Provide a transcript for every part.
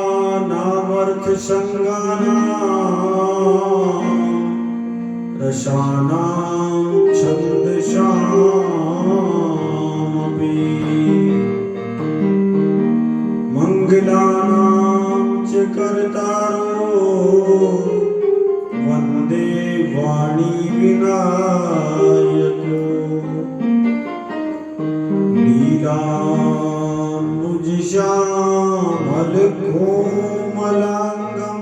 वर्णानामर्थ संज्ञानां रसानां छन्दसामपि मंगलानां च कर्तारो वन्दे वाणी विनायको नीलाम्बुजश्यामलकोमलाङ्गं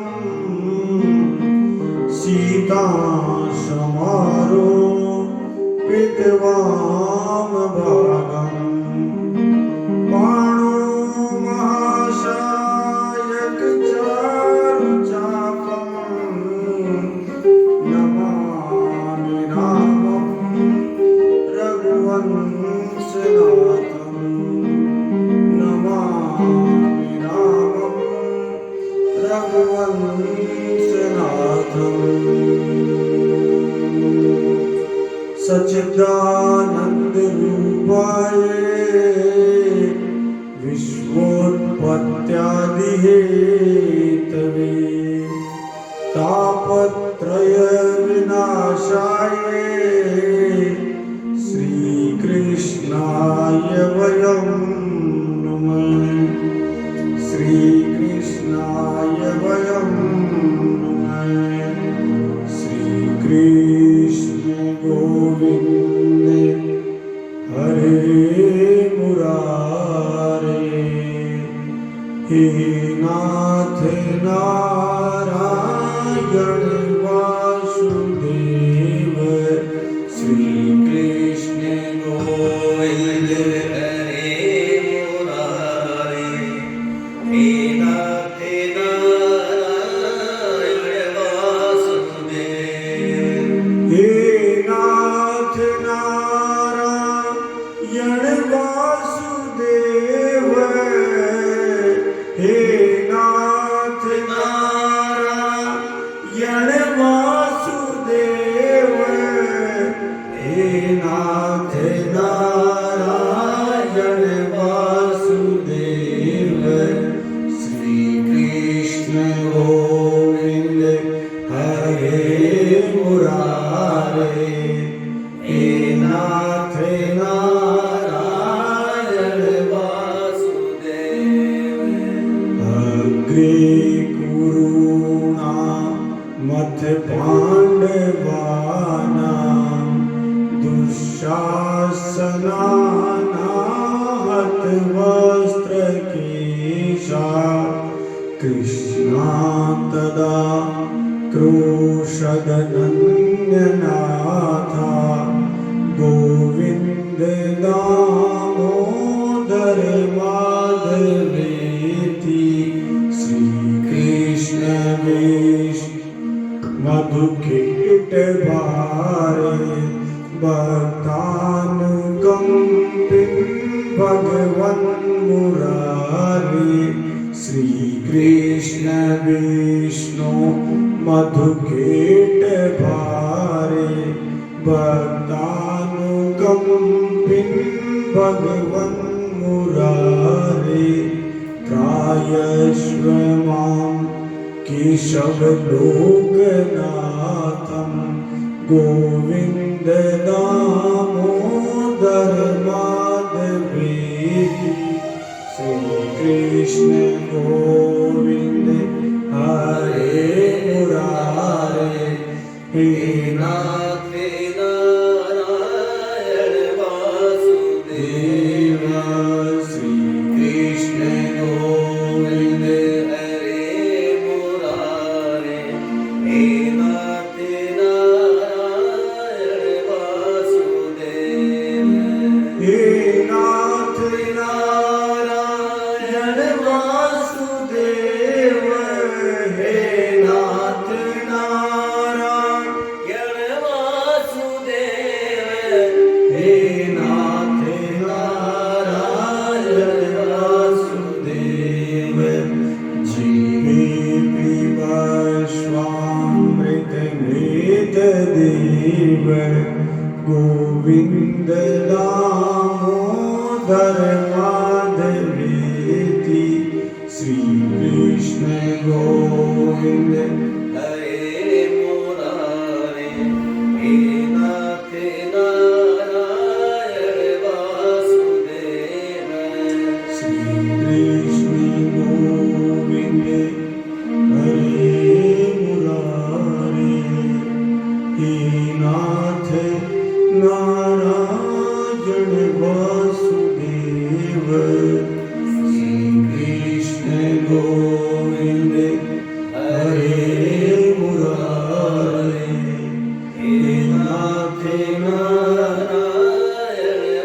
सीतासमारोपितवामभागम् बाणो महाशायकचारुचापं नमामि रामं रघुवंशनाथं नमामि रामं रघुवंशनाथम् सच्चिदानन्दरूपाय विश्वोत्पत्त्यादिहेतवे तापत्रय विनाशाय श्रीकृष्णाय वयं नुमः श्रीकृष्णाय वयं नुमः श्रीकृष्ण गोविन्द हरे मुरारे हे नाथ नारायण वासुदेव श्रीकृष्ण गोविन्द हरे मुरारे हे नाथ नारायण वासुदेव हे नाथ नारायण वासुदेव हे नाथ नारायण वासुदेव हे नाथ नारायण वासुदेव श्रीकृष्ण गोविन्द हरे मुरारे हे नाथ नारायण वासुदेव अग्रे कुरूणां मथ पाण्डवानां दुःशासनानां हतवस्त्रकेशा कृष्णा तदा क्रोशदनन्दनाथा गोविन्द दामोदर माधवेति श्रीकृष्ण मधुकीटभारे भक्तानुकम्पिं भगवन् मुरारे श्रीकृष्ण विष्णु मधुकीटभारे भक्तानुकम्पिं भगवन् मुरारे त्रायस्व मां केशवलोकनाथं गोविन्द दामोदर माधवेति श्रीकृष्ण गोविन्द हरे मुरारे हे नाथ नारायण वासुदेव श्रीकृष्ण गोविन्द हरे मुरारे हे नाथ नारायण वासुदेव हे नाथ नारायण वासुदेव हे नाथ श्री कृष्ण गोविंद हरे मुरारे हे नाथ नारायण वासुदेव श्री कृष्ण गोविंद हरे मुरारे हे नाथ नारायण वासुदेव श्री कृष्ण गोविंद हरे मुरारे हे नाथ नारायण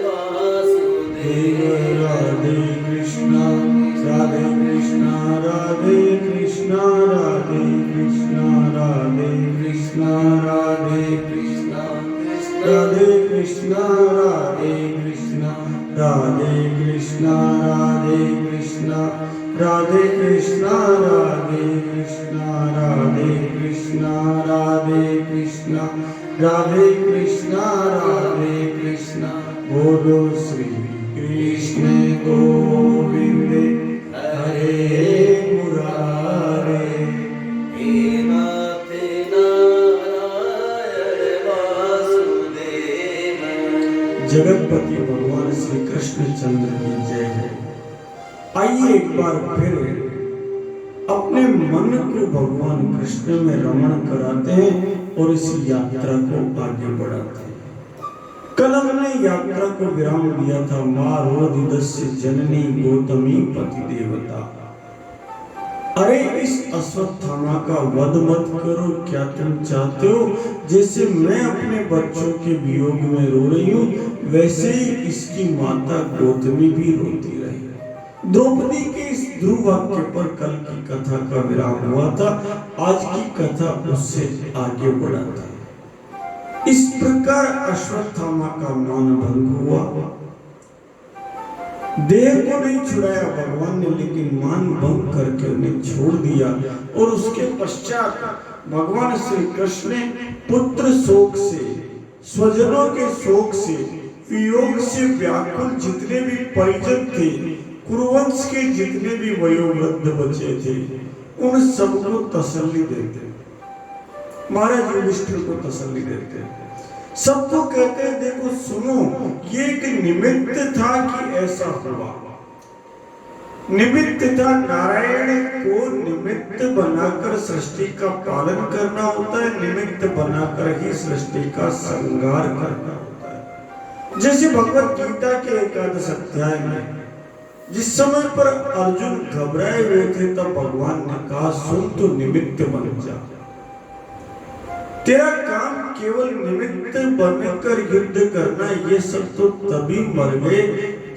वासुदेव राधे कृष्णा राधे कृष्णा राधे कृष्णा राधे कृष्णा राधे कृष्णा राधे कृष्णा राधे कृष्णा राधे कृष्णा राधे कृष्णा राधे कृष्णा राधे कृष्णा राधे कृष्णा राधे कृष्णा राधे कृष्णा राधे कृष्णा राधे कृष्णा बोलो श्री कृष्ण गोविंद हरे मुरारे हे नाथ नारायण वासुदेव। जगतपति भगवान श्री कृष्ण चंद्र की जय है। आइए एक बार फिर अपने मन को भगवान कृष्ण में रमण कराते हैं और इस यात्रा को आगे बढ़ाते हैं। कल हमने यात्रा को विराम दिया था माँ रोदिदस्य जननी गौतमी पति देवता। अरे इस अश्वत्थामा का वध मत करो, क्या तुम चाहते हो जैसे मैं अपने बच्चों के वियोग में रो रही हूँ वैसे ही इसकी माता गौतमी भी रोती रही। द्रौपदी के इस ध्रुव वाक्य पर कल की कथा का विराम हुआ था। आज की कथा उससे आगे बढ़ाता है। इस प्रकार अश्वत्थामा का मान भंग हुआ। देह को नहीं छुड़ाया भगवान ने, लेकिन मान भंग करके उन्हें छोड़ दिया। और उसके पश्चात भगवान श्री कृष्ण ने पुत्र शोक से, स्वजनों के शोक से, वियोग से व्याकुल जितने भी परिजन थे, कुरुवंश के जितने भी वयोवृद्ध बचे थे, उन सबको तसल्ली देते, महाराज युधिष्ठिर को तसल्ली देते, सबको कहते हैं देखो सुनो, ये एक निमित्त था कि ऐसा हुआ। निमित्त था, नारायण को निमित्त बनाकर सृष्टि का पालन करना होता है, निमित्त बनाकर ही सृष्टि का संहार करना होता है। जैसे भगवत गीता के एकादश अध्याय में जिस समय पर अर्जुन घबराए हुए थे तब भगवान ने कहा सुन तो निमित्त बन जा, तेरा काम केवल निमित्त बनकर युद्ध करना। ये सब तो तभी मर गए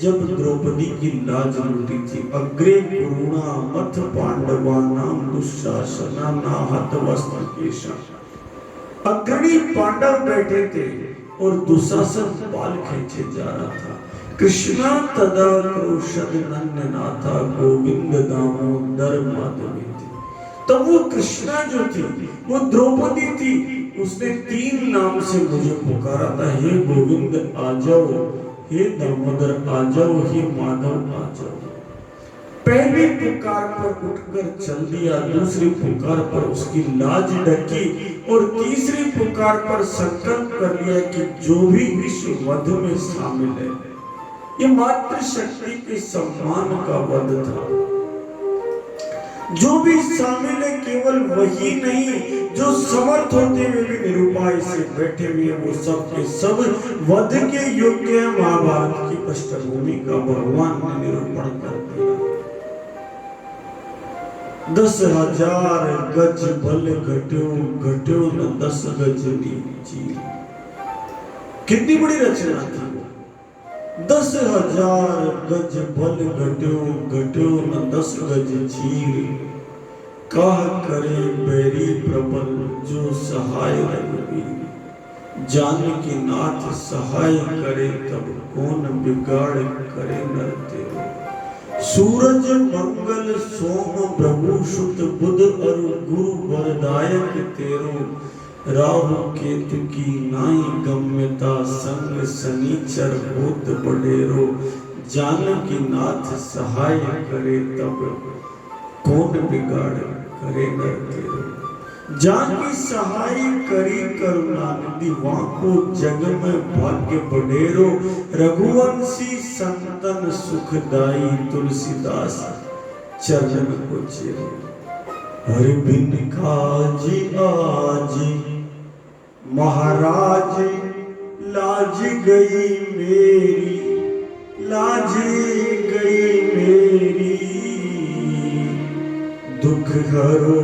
जब द्रौपदी की लाज लूटी थी। अग्रे कुरुणा मथ पांडवानाम दुःशासना नाहत वस्त्र केशा। अग्रणी पांडव बैठे थे और दुशासन बाल खींचे जा रहा था। कृष्णा तदा क्रोशद नंदनाथा गोविंद दामोदर माधवी थी। तब वो कृष्णा जो थी वो द्रौपदी थी, उसने 3 नाम से मुझे पुकारा था, हे गोविंद आ जाओ, हे दामोदर आ जाओ, हे माधव आ जाओ। पहली पुकार पर उठकर चल दिया, दूसरी पुकार पर उसकी लाज ढकी और तीसरी पुकार पर संकल्प कर लिया कि जो भी इस वध में शामिल है ये मातृशक्ति के सम्मान का वध था। जो भी शामिल है केवल वही नहीं जो समर्थ होते हुए भी निरुपाय से बैठे हुए वो सब के सब वध के योग्य है। महाभारत की पृष्ठभूमि का भगवान ने निरूपण कर दिया। 10,000 गज बल घट्यो घट्यो न 10 गज नीची। कितनी बड़ी रचना थी। 10,000 गज बल घट्यो घट्यो न 10 गज चीर। कह करे बैरी प्रबल जो सहाय रघुवीर। जानकी नाथ सहाय करे तब कौन बिगाड़ करे नर तेरो। सूरज मंगल सोम प्रभु सुत बुध और गुरु वरदायक तेरो। राहु केतु की नाई गम्यता संग शनिचर होत बडेरो। जानकी नाथ सहाय करे तब कौन बिगाड़ करे नर तेरो। जाकी सहाय करी करुणा निधि, वाको जग में भाग्य बडेरो। रघुवंशी संतन सुखदाई, तुलसीदास चरण को चेरो। हरि बिन काजी आजी महाराज, लाज गई मेरी, लाज गई मेरी। दुख हरो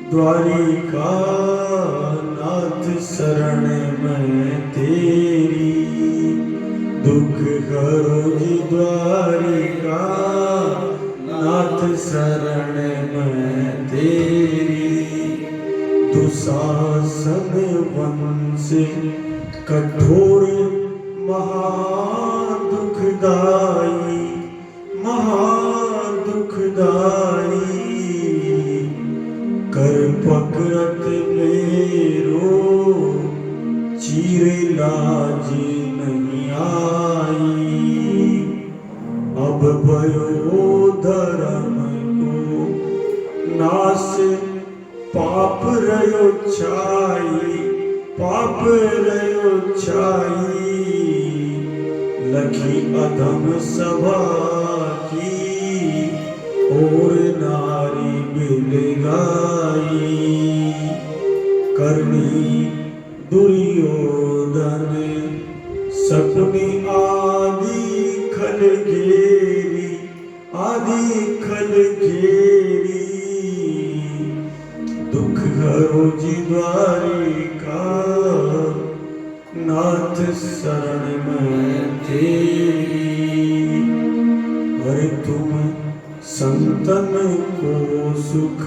द्वारिका नाथ, शरण में तेरी। दुख हरो जी द्वारिका नाथ, शरण में तेरी। दुशासन वंश कठोर महा दुखदाई, महा दुखदाई। कर पकड़त मेरो चीरे लाज नहीं आई। अब भयो धर्म को नाश, पाप रयो छाई, पाप रयो छाई। लखी अधम सभा की, और नारी बिल गाई। करनी दुर्योधन सकुनी आदि खल घेरी, आदि खल घेरी। दुख हरो जी द्वारिका नाथ, शरण में तेरी। अरे तुम संतन को सुख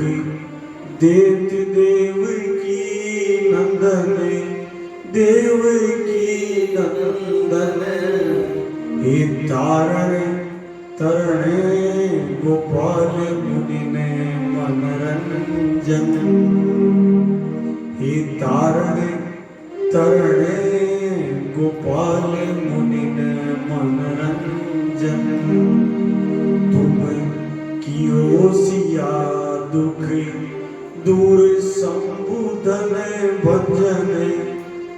देत देव की नंदन, देव की नंदन। हे तारण तरणे गोपाल मुनि ने मनरंजन। हे तारण तरणे गोपाल मुनि ने मनरंजन। तुम कियो सिया दुख दूर, संबुधन भंजन,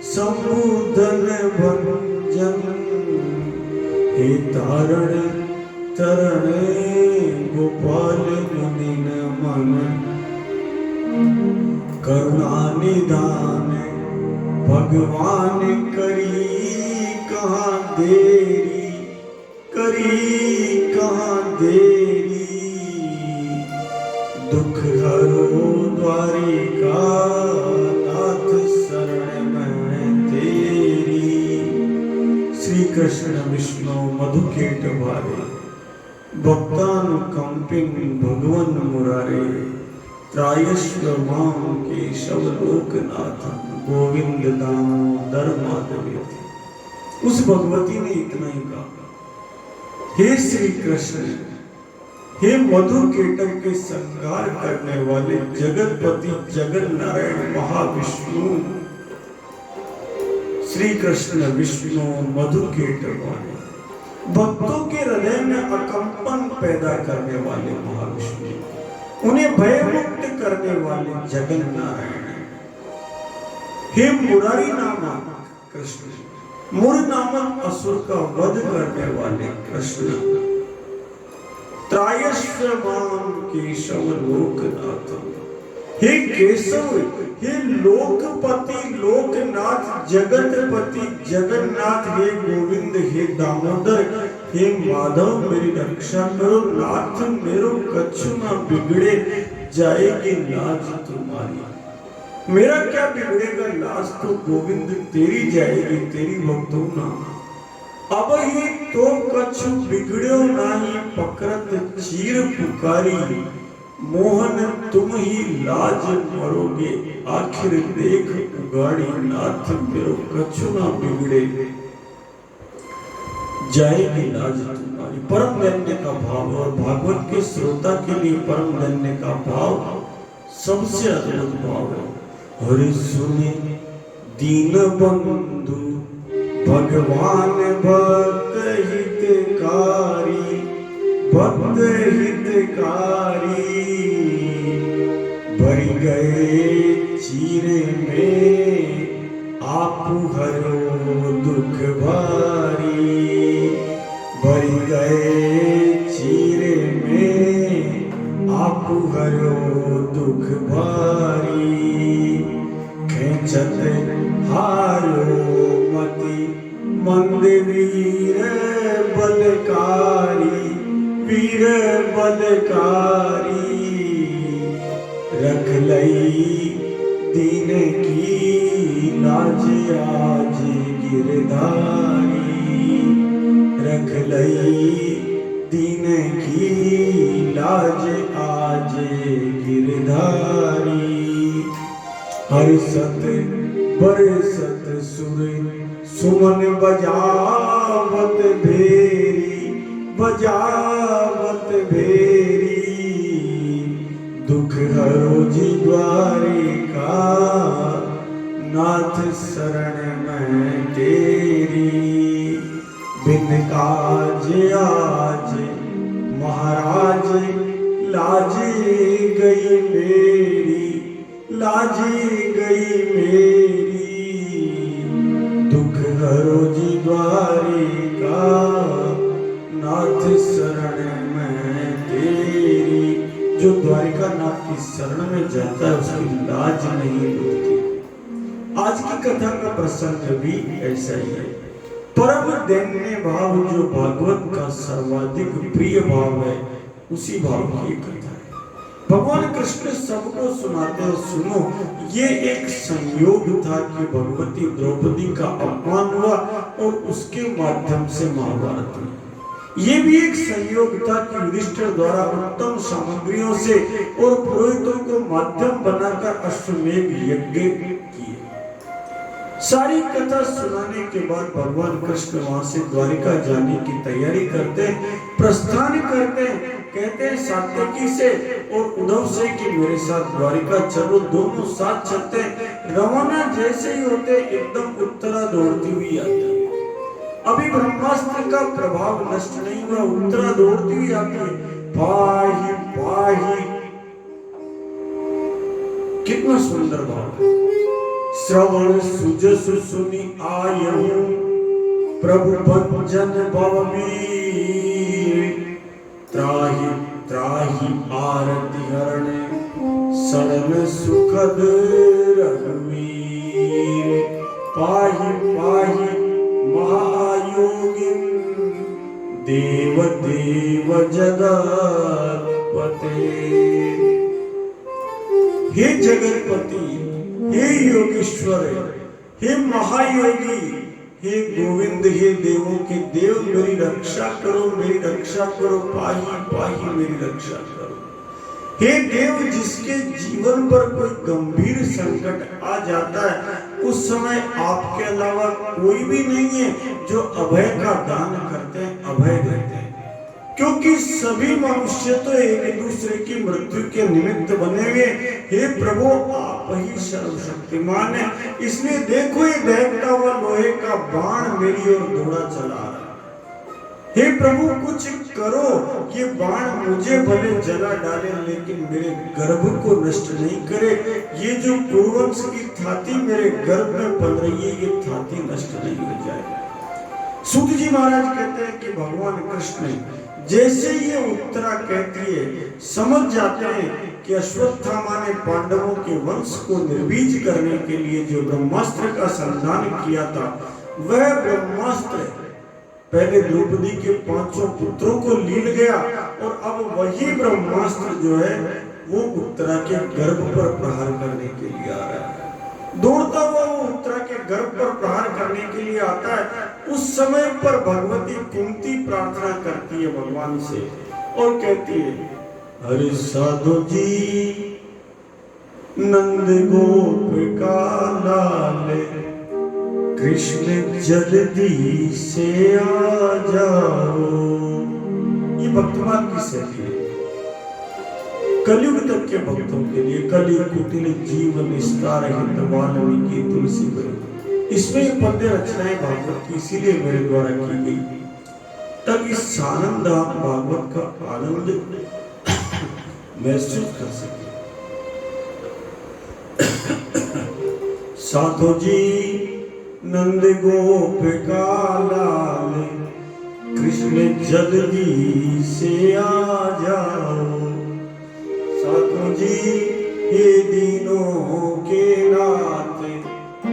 संबुधन भंजन। हे तारण तरणे गोपाल मुनि न मन। करुणा निधान भगवान करी कहाँ देरी, करी कहाँ देरी। दुख हरो द्वारिका नाथ, शरण में तेरी। श्री कृष्ण विष्णु मधुकेट भारे, भक्तानुकंपिन भगवन मुरारे। त्रायश्व माम केशव लोकनाथ, गोविंद दामोदर माधव। उस भगवती ने इतना ही कहा, हे श्री कृष्ण, हे मधु केटक के संहार करने वाले जगतपति जगन नारायण महाविष्णु। श्री कृष्ण विष्णु मधु केटक वाले, भक्तों के हृदय में अकंपन पैदा करने वाले महाविष्णु, उन्हें भयमुक्त करने वाले जगन नारायण। हे मुरारी नामक कृष्ण, मुर नामक असुर का वध करने वाले कृष्ण। त्रायश्वमान केशव लोकनाथ, हे केशव, हे लोकपति लोकनाथ जगतपति जगन्नाथ। हे गोविंद, हे दामोदर, हे माधव, मेरी रक्षा करो। नाथ मेरो कछु ना बिगड़े, जाएगी लाज तुम्हारी। मेरा क्या बिगड़ेगा, लाज तो गोविंद तेरी जाएगी, तेरी भक्तों ना। अब ही तो कछु बिगड़ो नाही, पकड़त चीर पुकारी। मोहन तुम ही लाज मरोगे, आखिर देख उगाड़ी। नाथ मेरो कछु ना बिगड़े, जाएगी लाज तुम्हारी। परम धन्य का भाव, और भागवत के श्रोता के लिए परम धन्य का भाव सबसे अद्भुत भाव है। हरि सुने दीन बंधु भगवान भक्त हितकारी, भक्त हितकारी, भर गए चीरे में आपु हरो दुख भारी, भर गए चीरे में आपु हरो दुख भारी, खेचत हारो मति मंद वीर बलकारी, वीर बलकारी, रख लई दीन की लाज आज गिरधारी, रख लई दीन की लाज आज गिरधारी, हर्षत बरसत सुर सुमन बजावत भेरी, बजावत भेरी, दुख हरो जी द्वारिका नाथ शरण में तेरी, बिन काज आज महाराज लाज गई मेरी, लाज गई मेरी, दुख हरो जी द्वारिका नाथ शरण में तेरी। जो द्वारिका नाथ की शरण में जाता है उसकी लाज नहीं होती। आज की कथा का प्रसंग भी ऐसा ही है। परम दैन्य भाव जो भागवत का सर्वाधिक प्रिय भाव है, उसी भाव की कथा है। भगवान कृष्ण सबको सुनाते हैं, सुनो, ये एक संयोग था कि भगवती द्रौपदी का अपमान हुआ और उसके माध्यम से महाभारत हुई। ये भी एक संयोग था कि युधिष्ठिर द्वारा उत्तम सामग्रियों से और पुरोहितों को माध्यम बनाकर अश्वमेध यज्ञ किए। सारी कथा सुनाने के बाद भगवान कृष्ण वहां से द्वारिका जाने की तैयारी करते, प्रस्थान करते, कहते हैं सात्यकी से और उद्धव से कि मेरे साथ द्वारिका चलो। दोनों साथ चलते, रवाना जैसे ही होते एकदम उत्तरा दौड़ती हुई आती है। अभी ब्रह्मास्त्र का प्रभाव नष्ट नहीं हुआ, उत्तरा दौड़ती हुई आती है। पाही पाही, कितना सुंदर भाव है। श्रवण सुजसु सुनि आयहु, प्रभु भंजन भववीर, त्राहि त्राहि आरति हरण, शरण सुखद रघुवीर। पाहि पाहि महायोगी, देव देव जगतपते। हे जगतपति, हे योगेश्वर, हे महायोगी, हे गोविंद, हे देवों के देव, मेरी रक्षा करो, मेरी रक्षा करो। पाही पाही, मेरी रक्षा करो। हे देव, जिसके जीवन पर कोई गंभीर संकट आ जाता है, उस समय आपके अलावा कोई भी नहीं है जो अभय का दान करते हैं, अभय देते हैं। क्योंकि सभी मनुष्य तो एक दूसरे की मृत्यु के निमित्त बने हुए। हे प्रभु, आप ही सर्वशक्तिमान है, इसलिए देखो ये दहकता हुआ लोहे का बाण मेरी ओर दौड़ा चला रहा है। हे प्रभु, कुछ करो, ये बाण मुझे भले जला डाले लेकिन मेरे गर्भ को नष्ट नहीं करे। ये जो कुरुवंश की थाती मेरे गर्भ में पल रही है, ये थाती नष्ट नहीं हो जाए। सूत जी महाराज कहते हैं कि भगवान कृष्ण जैसे ये उत्तरा कहती है, समझ जाते हैं कि अश्वत्थामा ने पांडवों के वंश को निर्बीज करने के लिए जो ब्रह्मास्त्र का संधान किया था, वह ब्रह्मास्त्र पहले द्रौपदी के 5 पुत्रों को लील गया और अब वही ब्रह्मास्त्र जो है वो उत्तरा के गर्भ पर प्रहार करने के लिए आ रहा है। दौड़ता हुआ वो उत्तरा के गर्भ पर प्रहार करने के लिए आता है। उस समय पर भगवती कुंती प्रार्थना करती है भगवान से और कहती है, अरे साधु जी, नंद गोप का लाल, कृष्ण जल्दी से आ जाओ। ये भक्तमाल की शैली है कलयुग तक के भक्तों के लिए। कलि कुटिल जीवन विस्तार हित वाल्मीकि तुलसी बरु। इसमें पद्य रचनाएं भागवत की इसीलिए मेरे द्वारा की गई ताकि सानंद आप भागवत का आनंद महसूस कर सके। साधु जी नंद गोपिका लाल कृष्ण जल्दी से आ जाओ। साधु जी हे दीनों के नाथ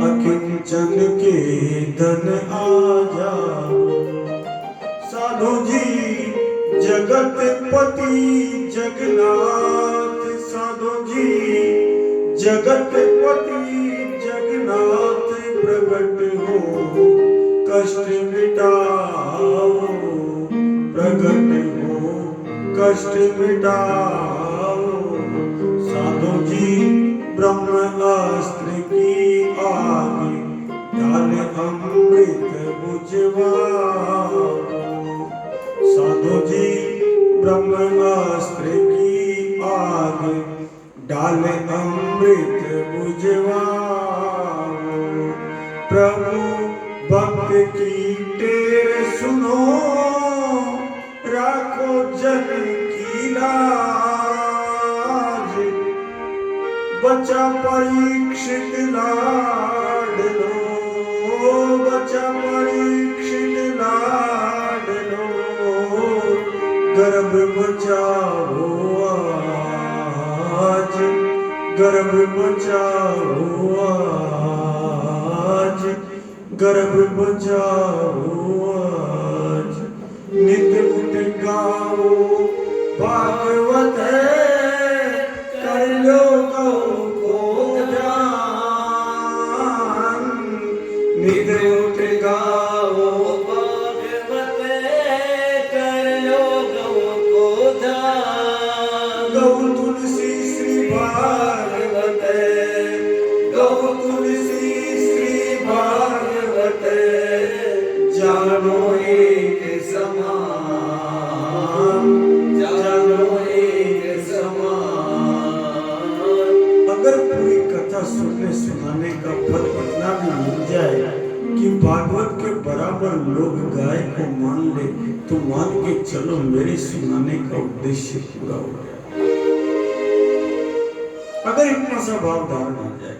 अकिंचन के धन आ जाओ। साधु जी जगतपति जगन्नाथ, साधु जी जगतपति जगन्नाथ प्रकट हो कष्ट मिटाओ, प्रकट हो कष्ट मिटाओ। साधु जी ब्रह्मास्त्र की आग डाल अमृत बुझवाओ। साधु जी ब्रह्मास्त्र की आग डाल अमृत बुझवाओ। प्रभु भक्त की टेर सुनो, राखो जन की लाज। बचा परीक्षित लाड लो, बचा परीक्षित लाड लो। गर्भ बचाओ आज, गर्भ बचाओ आज, गर्भ बचाओ आज। नित्य उठ गाओ भागवत कर लो गौ को ध्यान। नित्य उठ गाओ भागवत कर लो गौ को ध्यान। गौ तुलसी श्री भागवत, गौ तुलसी श्री भागवत जानो एक समान, जानो एक समान। अगर पूरी कथा सुनने सुनाने का फल इतना भी मिल जाए कि भागवत के बराबर लोग गाय को मान ले, तो मान के चलो मेरे सुनाने का उद्देश्य पूरा हो गया। अगर इतना सा भाव धारण हो जाए,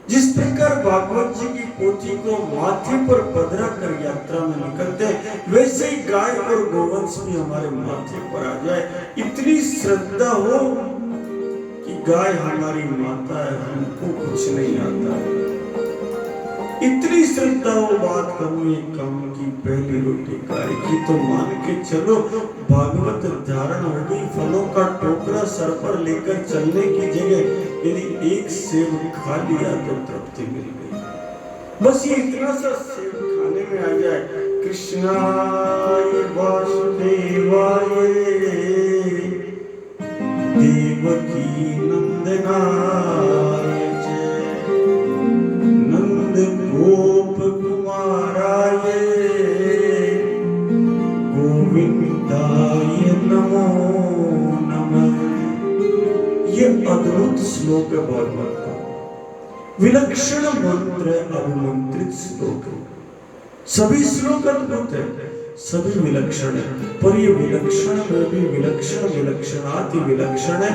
जिस प्रकार भागवत जी की पोथी को माथे पर पधरा कर यात्रा में निकलते हैं, वैसे ही गाय और गोवंश भी हमारे माथे पर आ जाए। इतनी श्रद्धा हो कि गाय हमारी माता है, हमको कुछ नहीं आता है। इतनी श्रद्धा हो, बात करूं एक काम की पहली रोटी गाय की, तो मान के चलो भागवत धारण हो गई। फलों का टोकरा सर पर लेकर चलने की जगह यदि एक सेब खा लिया तो तृप्ति मिल गई। बस ये इतना सा सेब खाने में आ जाए, कृष्णाय वासुदेवाय देवकी नंदनाय नंद गोप कुमाराय गोविंदाय नमो नमः। ये अद्भुत श्लोक है भागवत का, विलक्षण मंत्र, अभिमंत्रित श्लोक है। सभी श्लोक अद्भुत है, सभी विलक्षण है, पर ये विलक्षण में भी विलक्षण विलक्षणाति विलक्षण है।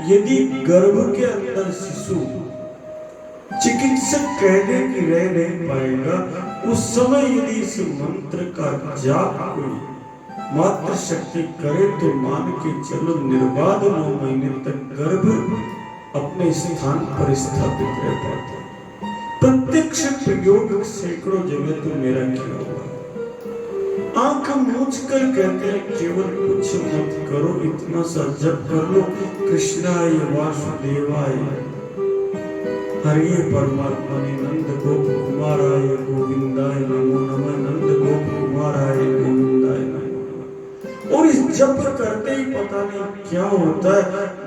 यदि गर्भ के अंदर शिशु चिकित्सक कहने की रह नहीं पाएगा, उस समय यदि इस मंत्र का जाप कोई मात्र शक्ति करे तो मान के चलो निर्बाध 9 महीने तक गर्भ अपने स्थान पर स्थापित रह पाता। प्रत्यक्ष प्रयोग सैकड़ों जगह तो मेरा किया हुआ है। आंख मूंझ कर कहते हैं केवल कुछ मत करो, इतना सा जप कर लो, कृष्णाय वासुदेवाय हरि परमात्मा ने नंद गोप कुमाराय गोविंदाय नमो नमः, नंद गोप कुमाराय गोविंदाय नमो नमः। और इस जप करते ही पता नहीं क्या होता है,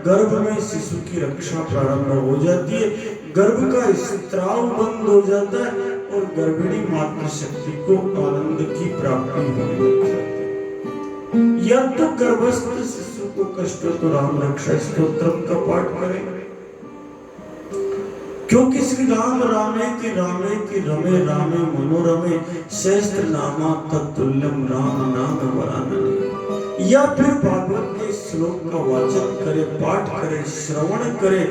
गर्भ में शिशु की रक्षा प्रारंभ हो जाती है, गर्भ का स्त्राव बंद हो जाता है और गर्भिणी मातृ शक्ति को आनंद की प्राप्ति होने लग जाती है। या तो गर्भस्थ शिशु को कष्ट हो तो राम रक्षा स्तोत्रम का पाठ करें, क्योंकि श्री राम रामेति रमे रामे मनोरमे सहस्त्र नामा तत्तुल्यम राम नाम वरानने। या फिर भागवत के श्लोक का वाचन करे, पाठ करे, श्रवण करे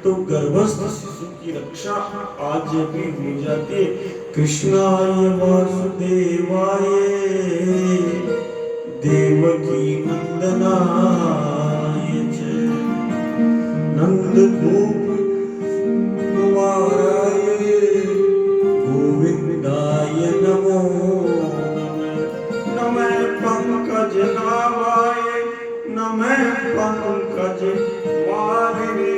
तो गर्भस्थ शिशु की रक्षा आज भी हो जाती है। कृष्णाय वासुदेवाय देवकी नंदनाय च नंद गोप गोविंदाय नमो नमः पंकज नाभाय नमः पंकज मालिने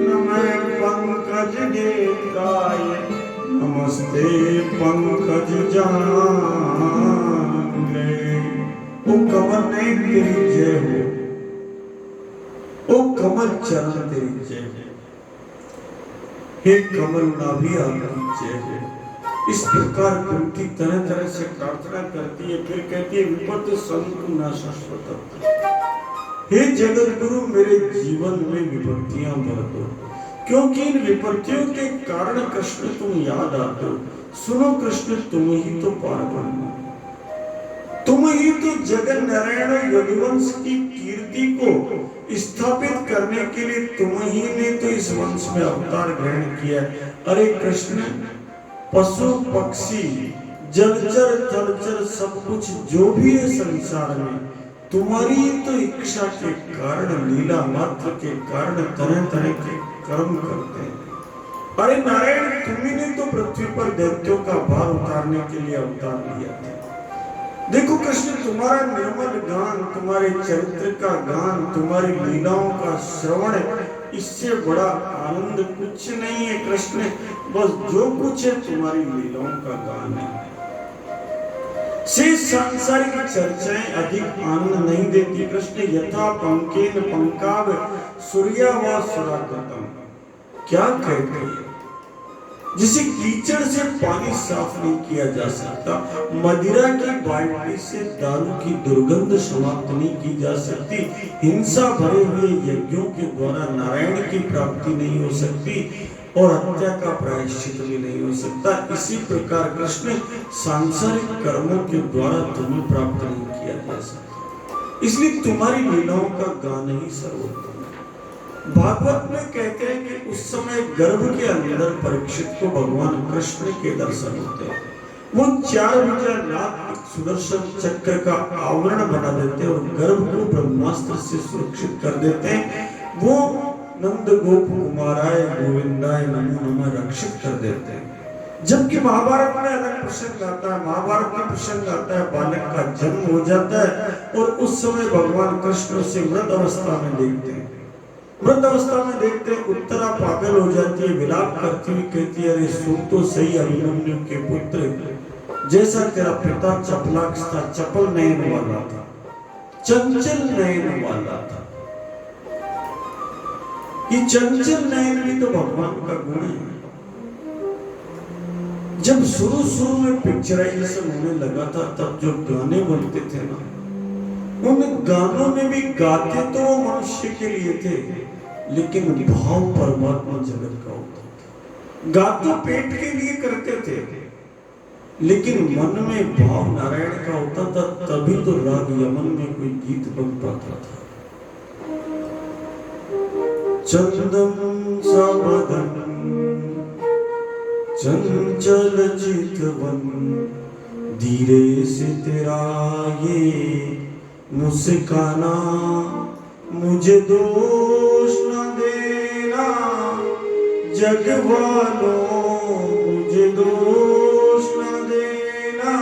नमः पंकज नेत्राय नमस्ते पंकज जांगे। ओ कमल ने तेरी जय हो, ओ कमल चरण तेरी जय हो, हे कमल नाभि आपकी जय हो। इस प्रकार कुंती तरह तरह से प्रार्थना करती है, फिर कहती है विपत्ति संतु न शाश्वत। हे जगत गुरु मेरे जीवन में विपत्तियां भर दो, क्योंकि इन विपत्तियों के कारण कृष्ण तुम याद आते हो। सुनो कृष्ण तुम ही तो पार ब्रह्म, तुम ही तो जगन नारायण यदुवंश की कीर्ति को स्थापित करने के लिए तुम ही ने तो इस वंश में अवतार ग्रहण किया। अरे कृष्ण, पशु पक्षी जलचर थलचर सब कुछ जो भी है संसार में तुम्हारी तो इच्छा के कारण, लीला मात्र के कारण तरह तरह के कर्म करते हैं। अरे नारायण, तुम्ही ने तो पृथ्वी पर दैत्यों का भार उतारने के लिए अवतार लिया था। देखो कृष्ण, तुम्हारा निर्मल गान, तुम्हारे चरित्र का गान, तुम्हारी लीलाओं का श्रवण, इससे बड़ा आनंद कुछ नहीं है कृष्ण। बस जो कुछ है तुम्हारी लीलाओं का गान है। से सांसारिक चर्चाएं अधिक आनंद नहीं देती कृष्ण। यथा पंकेन पंकाव सूर्या व सुरागतम, क्या कहते हैं, जिसे कीचड़ से पानी साफ नहीं किया जा सकता, मदिरा की बाल्टी से दारू की दुर्गंध समाप्त नहीं की जा सकती, हिंसा भरे हुए यज्ञों के द्वारा नारायण की प्राप्ति नहीं हो सकती और हत्या का प्रायश्चित भी नहीं हो सकता। इसी प्रकार कृष्ण सांसारिक कर्मों के द्वारा तुम्हें प्राप्त नहीं किया जा सकता, इसलिए तुम्हारी लीलाओं का गान ही सर्वोत्तम। भागवत में कहते हैं कि उस समय गर्भ के अंदर परीक्षित को भगवान कृष्ण के दर्शन होते हैं। वो 4 भुजा नाग सुदर्शन चक्र का आवरण बना देते हैं और गर्भ को ब्रह्मास्त्र से सुरक्षित कर देते हैं। वो नंद गोप कुमाराय गोविंदाय नमो नमः रक्षित कर देते हैं। जबकि महाभारत में अलग प्रसंग आता है। महाभारत में प्रसंग आता है बालक का जन्म हो जाता है और उस समय भगवान कृष्ण उसे मृत अवस्था में देखते हैं। मृत अवस्था में देखते हैं उत्तरा पागल हो जाती है, विलाप करती हुई कहती है, अरे सुन तो सही अभिमन्यु के पुत्र, जैसा तेरा पिता चपलाक्ष था, चपल नयन वाला था, चंचल नयन वाला था। ये चंचल नयन भी तो भगवान का गुण है। जब शुरू में पिक्चराइजेशन होने लगा था, तब जो गाने बनते थे ना, उन गानों में भी गाते तो मनुष्य के लिए थे, लेकिन भाव परमात्मा जगत का होता था। गाते पेट के लिए करते थे, लेकिन मन में भाव नारायण का होता था, तभी तो राग यमन में कोई गीत बन पाता था। चंदन सा बदन चंचल चितवन, धीरे से तेरा ये मुस्काना, मुझे दोष न देना जग वालों, मुझे दोष न देना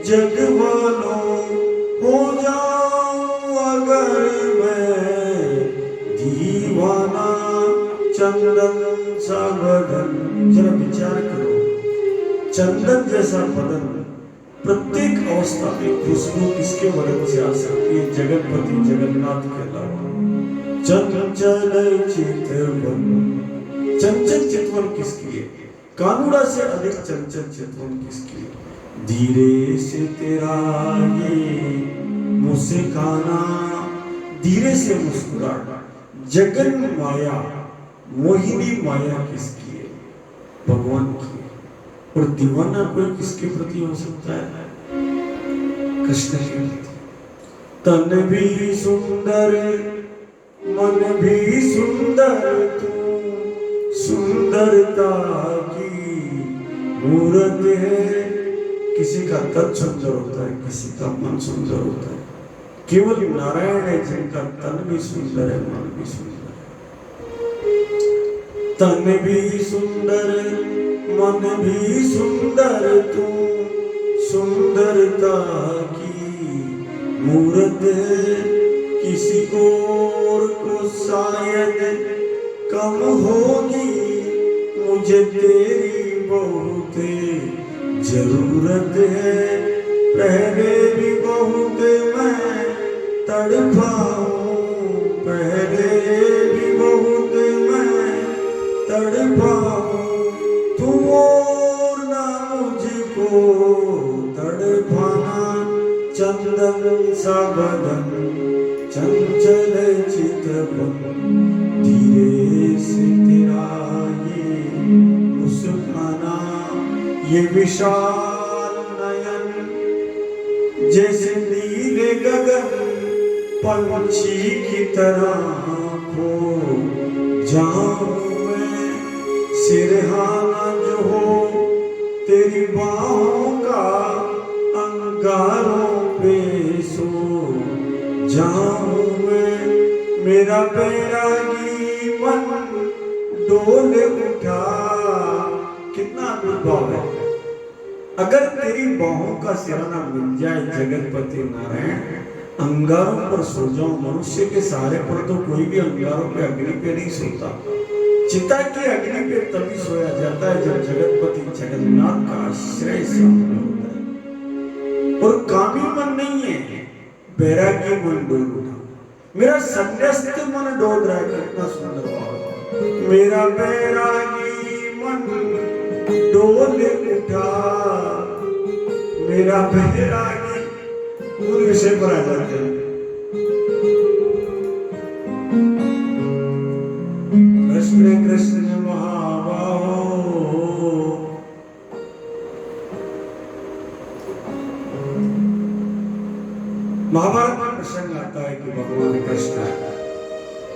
जग वालों, हो जाऊं अगर मैं दीवाना। चंदन सा बदन, जरा विचार करो, चंदन जैसा बदन प्रत्येक अवस्था में खुशबू किसके वदन से आ सकती है? जगतपति जगन्नाथ के अलावा। चंचल चितवन, चंचल चितवन किसकी है? कानूड़ा से अधिक चंचल चितवन किसकी है? धीरे से तेरा ये मुस्काना, धीरे से मुस्कुराना, जगन माया मोहिनी माया किसकी है? भगवान की है। और दीवाना कोई किसके प्रति हो सकता है? कृष्ण के प्रति। तन भी सुंदर मन भी सुंदर तू सुंदरता की मूर्त है। किसी का तन सुंदर होता है, किसी का मन सुंदर होता है। केवल नारायण है जिनका तन भी सुंदर है, मन भी सुंदर है। तन भी सुंदर मन भी सुंदर तू सुंदरता की मूर्त है। किसी और को शायद कम होगी, मुझे तेरी बहुत जरूरत है। पहले भी बहुत मैं तड़पा हूँ, पहले भी बहुत मैं तड़पा हूँ। तू और ना मुझको तड़पाना। चंदन सा बदन चंचल चितवन, धीरे से तेरा ये मुस्काना। ये विशाल नयन जैसे नीले गगन, पंछी की तरह खो जाऊं मैं। सिरहाना जो हो तेरी बाहों का, अंगारों पे सो जाऊं मैं। मेरा बैरागी मन डोल उठा। कितना अनुभव है। अगर तेरी बाहों का सिरहाना मिल जाए जगतपति नारायण, अंगारों पर सो जाऊं। मनुष्य के सहारे पर तो कोई भी अंगारों पे अग्नि पे नहीं सोता। चिता की अग्नि पे तभी सोया जाता है जब जगतपति जगन्नाथ का आश्रय सामने होता है। और कामी मन नहीं है, बैरागी मन डोल उठा। मेरा संन्यास्त मन डोल रहा है। कितना सुंदर भाव। मेरा बैरागी मन डोल उठा, मेरा बैरागी। मूल विषय पर आ जाते हैं। कृष्ण कृष्ण महाबाहो। महाभारत में प्रसंग आता है कि भगवान कृष्ण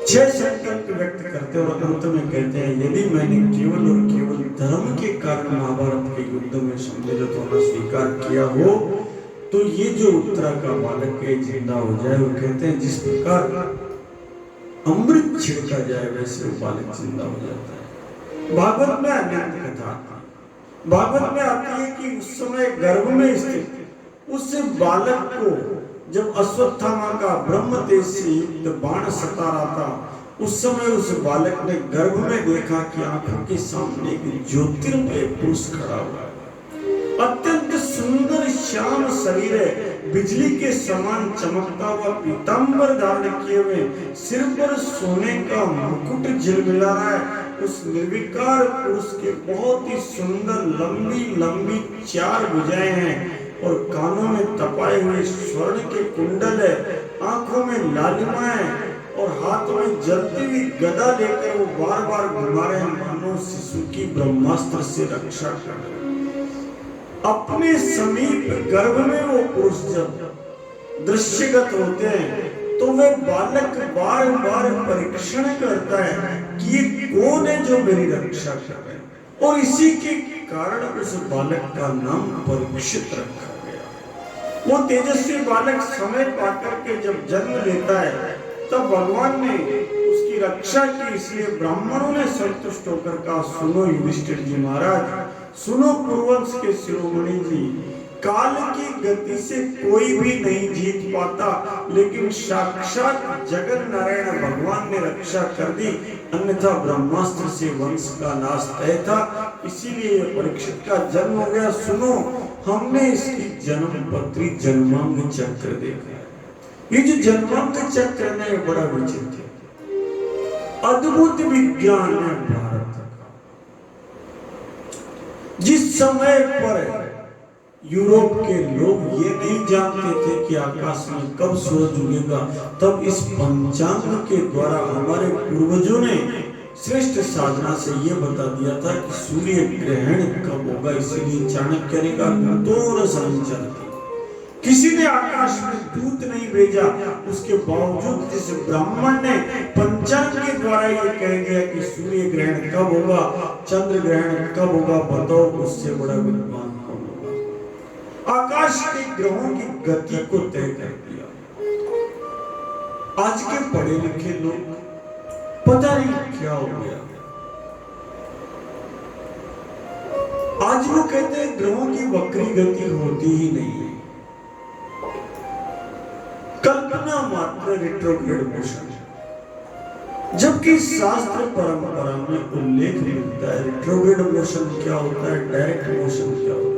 6 संकल्प व्यक्त करते और अंत में कहते हैं, यदि मैंने केवल और केवल धर्म के कारण महाभारत के युद्ध में सम्मिलित होना स्वीकार किया हो तो ये जो उत्तरा का बालक है जिंदा हो जाए। वो कहते हैं जिस प्रकार अमृत छिड़का जाए वैसे वो बालक जिंदा हो जाता है। भागवत में अनेक कथा आती है। भागवत में आती है कि उस समय गर्भ में स्थित उस बालक को जब अश्वत्थामा का ब्रह्म तेज से युक्त बाण सता रहा था, उस समय उस बालक ने गर्भ में देखा कि आंखों के सामने एक ज्योतिर्मय पुरुष खड़ा हुआ है। अत्यंत सुंदर श्याम शरीर है, बिजली के समान चमकता हुआ पीतांबर धारण किए हुए, सिर पर सोने का मुकुट झिलमिला रहा है। उस निर्विकार पुरुष के बहुत ही सुंदर लंबी लंबी 4 भुजाएं हैं और कानों में तपाए हुए स्वर्ण के कुंडल है, आंखों में लालिमा है और हाथ में जलती हुई गदा लेकर वो बार बार घुमा रहे हैं, मानो शिशु की ब्रह्मास्त्र से रक्षा कर रहे हैं। अपने समीप गर्भ में वो पुरुष जब दृश्यगत होते हैं तो वे बालक बार बार परीक्षण करता है कि ये कौन है जो मेरी रक्षा कर रहे हैं। और इसी के कारण उस बालक का नाम परीक्षित रखा गया। वो तेजस्वी बालक समय पाकर के जब जन्म लेता है तब भगवान ने उसकी रक्षा की, इसलिए ब्राह्मणों ने संतुष्ट होकर कहा, सुनो युधिष्ठिर जी महाराज, सुनो कुरुवंश के शिरोमणि जी, काल की गति से कोई भी नहीं जीत पाता, लेकिन साक्षात जगन नारायण भगवान ने रक्षा कर दी, अन्यथा ब्रह्मास्त्र से वंश का नाश तय था। इसीलिए परीक्षित का जन्म हो गया। सुनो, हमने इसकी जन्म पत्री जन्मांग चक्र देखा है। ये जो जन्मांग चक्र है बड़ा विचित्र है, अद्भुत विज्ञान है भारत का। जिस समय पर यूरोप के लोग ये नहीं जानते थे कि आकाश में कब सूरज उगेगा, तब इस पंचांग के द्वारा हमारे पूर्वजों ने श्रेष्ठ साधना से ये बता दिया था कि सूर्य ग्रहण कब होगा, इसीलिए चाणक्य ने कहा दूर संचर। किसी ने आकाश में दूत नहीं भेजा, उसके बावजूद जिस ब्राह्मण ने पंचांग के द्वारा ये कह दिया कि सूर्य ग्रहण कब होगा, चंद्र ग्रहण कब होगा, बताओ उससे बड़ा विद्वान कौन होगा। आकाश के ग्रहों की गति को तय कर दिया। आज के पढ़े लिखे लोग पता नहीं क्या हो गया, आज वो कहते हैं ग्रहों की वक्री गति होती ही नहीं है, कल्पना मात्र रेट्रोग्रेड मोशन। जबकि शास्त्र परंपरा में उल्लेख मिलता है रेट्रोग्रेड मोशन क्या होता है, डायरेक्ट मोशन क्या होता है।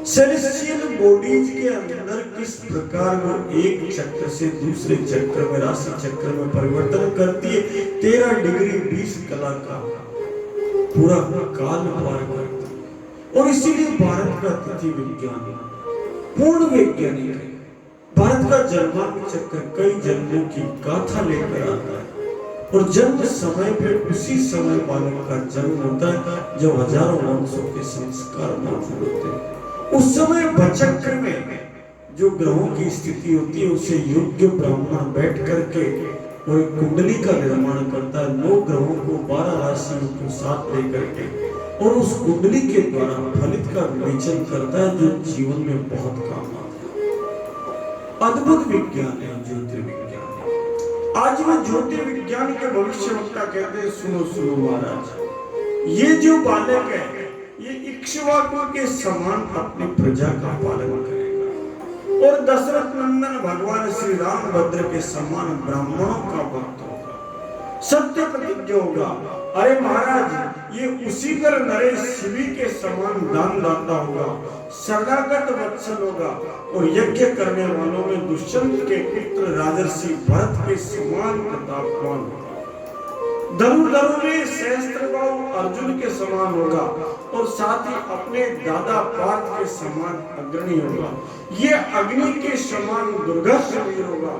सेलेस्टियल बॉडीज के अंदर किस प्रकार वो एक चक्र से दूसरे चक्र में, राशि चक्र में परिवर्तन करती है, 13 डिग्री 20 कला का पूरा काल पार करती है। और इसीलिए भारत का तिथि विज्ञान पूर्ण वैज्ञानिक है। भारत का जन्मांक चक्र कई जन्मों की गाथा लेकर आता है और जन्म समय पे उसी समय बालक का जन्म होता है जब हजारों वंशों के संस्कार मौजूद होते हैं। उस समय बचक्र में जो ग्रहों की स्थिति होती है उसे योग्य ब्राह्मण बैठ करके और एक कुंडली का निर्माण करता है, 9 ग्रहों को 12 राशियों को साथ लेकर के, और उस कुंडली के द्वारा फलित का विवेचन करता है जो जीवन में बहुत काम आता है। अद्भुत विज्ञान है ज्योतिर्विज्ञान। आज वह ज्योतिर्विज्ञान के भविष्यवक्ता कहते हैं सुनो सुनो महाराज, ये जो बालक है ये इक्ष्वाकु के समान अपनी प्रजा का पालन करेगा और दशरथ नंदन भगवान श्री रामभद्र के समान ब्राह्मणों का भक्त होगा, सत्य प्रतिज्ञ होगा। अरे महाराज ये उसी पर नरेश शिवी के समान दान दाता होगा, शरणागत वत्सल होगा और यज्ञ करने वालों में दुष्यंत के पुत्र राजर्षि भरत के समान प्रतापवान होगा। धनुर्धरों में सहस्त्रबाहु अर्जुन के समान होगा और साथ ही अपने दादा पार्थ के समान अग्रणी होगा। ये अग्नि के समान दुर्धर्ष वीर होगा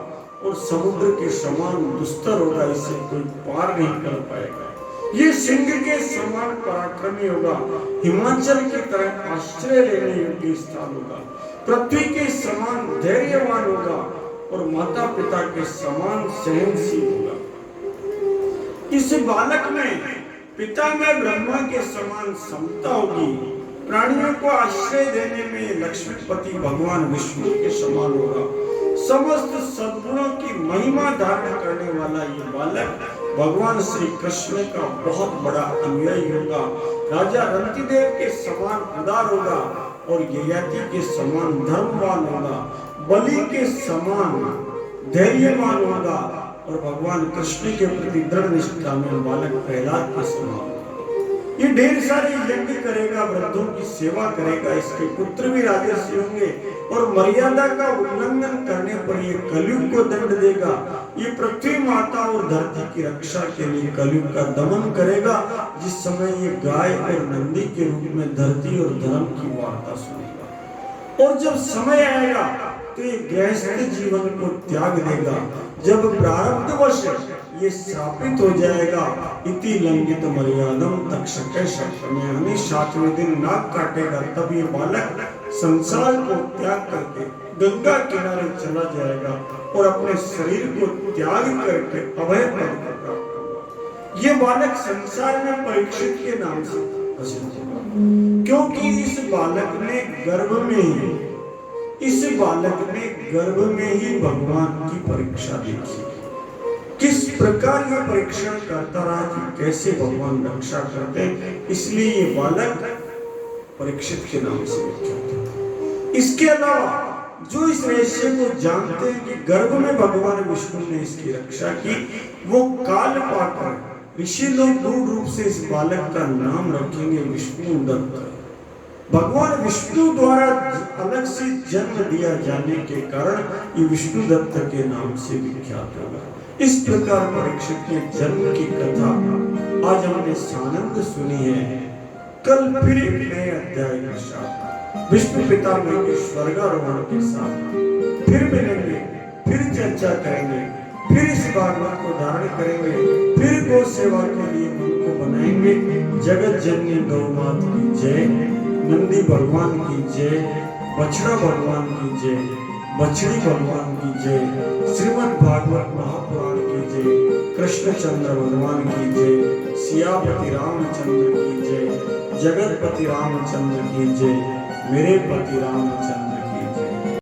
और समुद्र के समान दुस्तर होगा, इसे कोई पार नहीं कर पाएगा। ये सिंह के समान पराक्रमी होगा, हिमाचल की तरह आश्रय लेने योग्य स्थान होगा, पृथ्वी के समान धैर्यवान होगा और माता पिता के समान सहनशील होगा। इस बालक में पिता में ब्रह्मा के समान समता होगी, प्राणियों को आश्रय देने में लक्ष्मीपति भगवान विष्णु के समान होगा, समस्त सद्गुणों की महिमा धारण करने वाला ये बालक भगवान श्री कृष्ण का बहुत बड़ा अनुयायी होगा, राजा रंतिदेव के समान उदार होगा और ययाति के समान धर्मवान होगा, बलि के समान धैर्यवान होगा और भगवान कृष्ण के प्रति दृढ़ निष्ठा में बालक प्रहलाद के समान। ये ढेर सारे यज्ञ करेगा, वृद्धों की सेवा करेगा, इसके पुत्र भी राजर्षि होंगे और मर्यादा का उल्लंघन करने पर ये कलयुग को दंड देगा। ये पृथ्वी माता और धरती की रक्षा के लिए कलयुग का दमन करेगा, जिस समय ये गाय और नंदी के रूप में धरती और धर्म की वार्ता सुनेगा। और जब समय आएगा तो ये गृहस्थ जीवन को त्याग देगा। जब प्रारब्धवश ये स्थापित हो जाएगा, इति लंघित मर्यादम तक्षक सप्तमी, 7वें दिन नाक काटेगा, तब ये बालक संसार को त्याग करके गंगा किनारे चला जाएगा और अपने शरीर को त्याग करके अभय पद को प्राप्त होगा। ये बालक संसार में परीक्षित के नाम से प्रसिद्ध होगा, क्योंकि इस बालक ने गर्भ में ही भगवान की परीक्षा देखी, किस प्रकार यह परीक्षण करता रहा कि कैसे भगवान रक्षा करते हैं, इसलिए ये बालक परीक्षित के नाम से विख्यात है। इसके अलावा जो इस रहस्य को जानते हैं कि गर्भ में भगवान विष्णु ने इसकी रक्षा की, वो काल पाकर ऋषि लोग दूर रूप से इस बालक का नाम रखेंगे विष्णु दत्त। भगवान विष्णु द्वारा अलग से जन्म दिया जाने के कारण ये विष्णु दत्त के नाम से विख्यात होगा। इस प्रकार परीक्षित के जन्म की कथा आज हमने सानंद सुनी है। कल फिर एक नए अध्याय के साथ विष्णु पितामह के स्वर्गारोहण के साथ फिर मिलेंगे, फिर चर्चा करेंगे, फिर इस भागवत को धारण करेंगे, फिर गौ सेवा के लिए मन को बनाएंगे। जगत जननी गौ मात की जय, नंदी भगवान की जय, बछड़ा भगवान की जय, बछड़ी भगवान की जय, श्रीमद् भागवत महापुराण की जय, कृष्णचंद्र भगवान की जय, सियापति रामचंद्र की जय, जगतपति रामचंद्र की जय, मेरे पति रामचंद्र